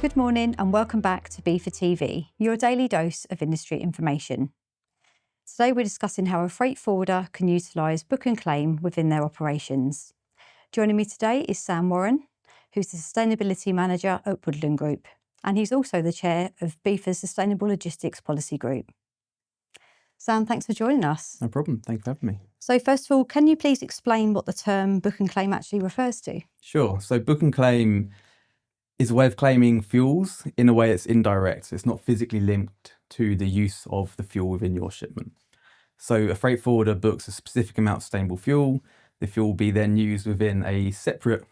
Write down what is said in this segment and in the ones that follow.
Good morning and welcome back to BIFA TV, your daily dose of industry information. Today we're discussing how a freight forwarder can utilise book and claim within their operations. Joining me today is Sam Warren, who's the Sustainability Manager at Woodland Group, and he's also the Chair of BIFA's Sustainable Logistics Policy Group. Sam, thanks for joining us. No problem, thank you for having me. So first of all, can you please explain what the term book and claim actually refers to? Sure, so book and claim is a way of claiming fuels in a way that's indirect. So it's not physically linked to the use of the fuel within your shipment. So a freight forwarder books a specific amount of sustainable fuel. The fuel will be then used within a separate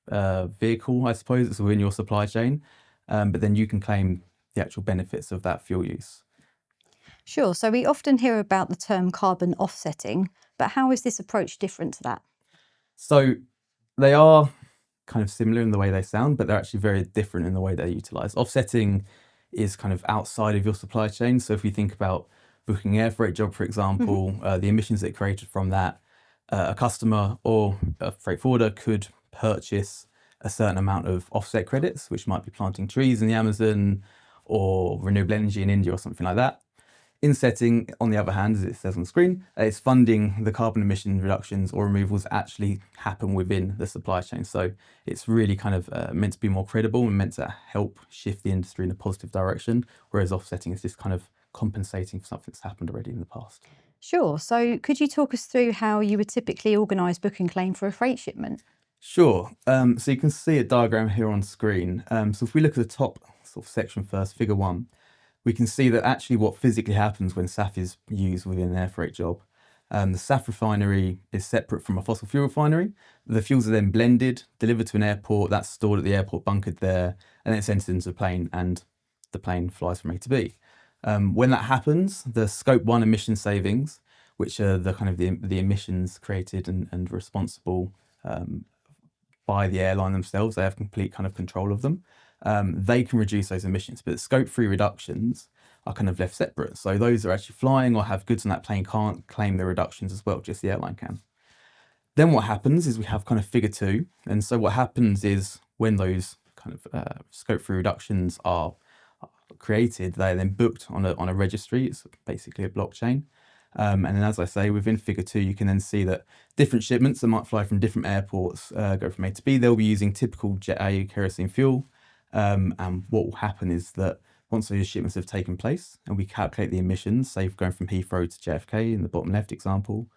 vehicle, I suppose, it's within your supply chain. But then you can claim the actual benefits of that fuel use. Sure, so we often hear about the term carbon offsetting, but how is this approach different to that? So they are kind of similar in the way they sound, but they're actually very different in the way they're utilised. Offsetting is kind of outside of your supply chain. So if we think about booking an air freight job, for example, the emissions that are created from that, a customer or a freight forwarder could purchase a certain amount of offset credits, which might be planting trees in the Amazon or renewable energy in India or something like that. Insetting, on the other hand, as it says on the screen, is funding the carbon emission reductions or removals that actually happen within the supply chain. So it's really kind of meant to be more credible and meant to help shift the industry in a positive direction, whereas offsetting is just kind of compensating for something that's happened already in the past. Sure, so could you talk us through how you would typically organise book and claim for a freight shipment? Sure, so you can see a diagram here on screen. So if we look at the top sort of section first, figure 1, we can see that actually what physically happens when SAF is used within an air freight job. The SAF refinery is separate from a fossil fuel refinery. The fuels are then blended, delivered to an airport, that's stored at the airport, bunkered there, and then it's entered into a plane and the plane flies from A to B. When that happens, the Scope 1 emission savings, which are the kind of the emissions created and responsible by the airline themselves, they have complete kind of control of them. They can reduce those emissions, but Scope 3 reductions are kind of left separate. So those that are actually flying or have goods on that plane can't claim the reductions as well, just the airline can. Then what happens is we have kind of figure 2. And so what happens is when those kind of Scope 3 reductions are created, they're then booked on a registry. It's basically a blockchain. And then, as I say, within figure 2, you can then see that different shipments that might fly from different airports go from A to B. They'll be using typical Jet A kerosene fuel. And what will happen is that once those shipments have taken place and we calculate the emissions, say going from Heathrow to JFK in the bottom left example,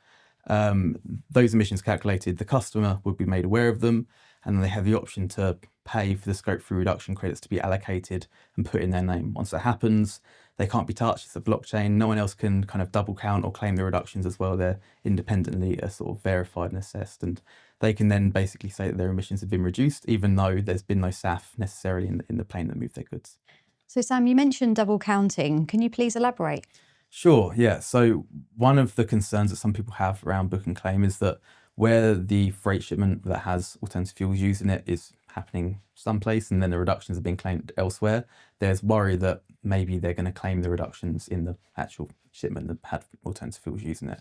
those emissions calculated, the customer would be made aware of them, and then they have the option to pay for the Scope 3 reduction credits to be allocated and put in their name. Once that happens, they can't be touched. It's a blockchain. No one else can kind of double count or claim the reductions as well. They're independently sort of verified and assessed, and they can then basically say that their emissions have been reduced, even though there's been no SAF necessarily in the plane that moved their goods. So Sam, you mentioned double counting. Can you please elaborate? Sure, yeah. So one of the concerns that some people have around book and claim is that where the freight shipment that has alternative fuels used in it is happening someplace and then the reductions are being claimed elsewhere, there's worry that maybe they're going to claim the reductions in the actual shipment that had alternative fuels used in it.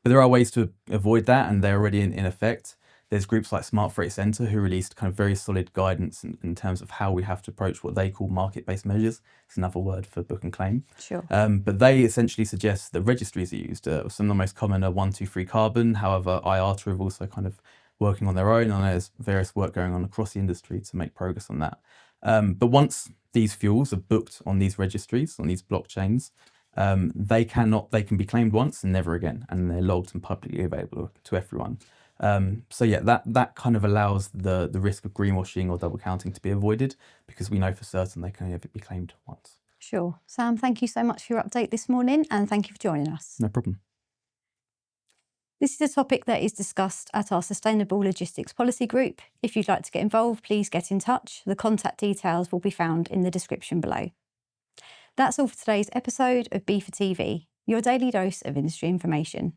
But there are ways to avoid that, and they're already in effect. There's groups like Smart Freight Centre who released kind of very solid guidance in terms of how we have to approach what they call market-based measures. It's another word for book and claim. Sure. But they essentially suggest that registries are used. Some of the most common are 123 Carbon. However, IATA have also kind of working on their own, and there's various work going on across the industry to make progress on that. But once these fuels are booked on these registries, on these blockchains, they can be claimed once and never again, and they're logged and publicly available to everyone. So yeah, that kind of allows the risk of greenwashing or double counting to be avoided, because we know for certain they can only ever be claimed once. Sure. Sam, thank you so much for your update this morning, and thank you for joining us. No problem. This is a topic that is discussed at our Sustainable Logistics Policy Group. If you'd like to get involved, please get in touch. The contact details will be found in the description below. That's all for today's episode of BIFA TV, your daily dose of industry information.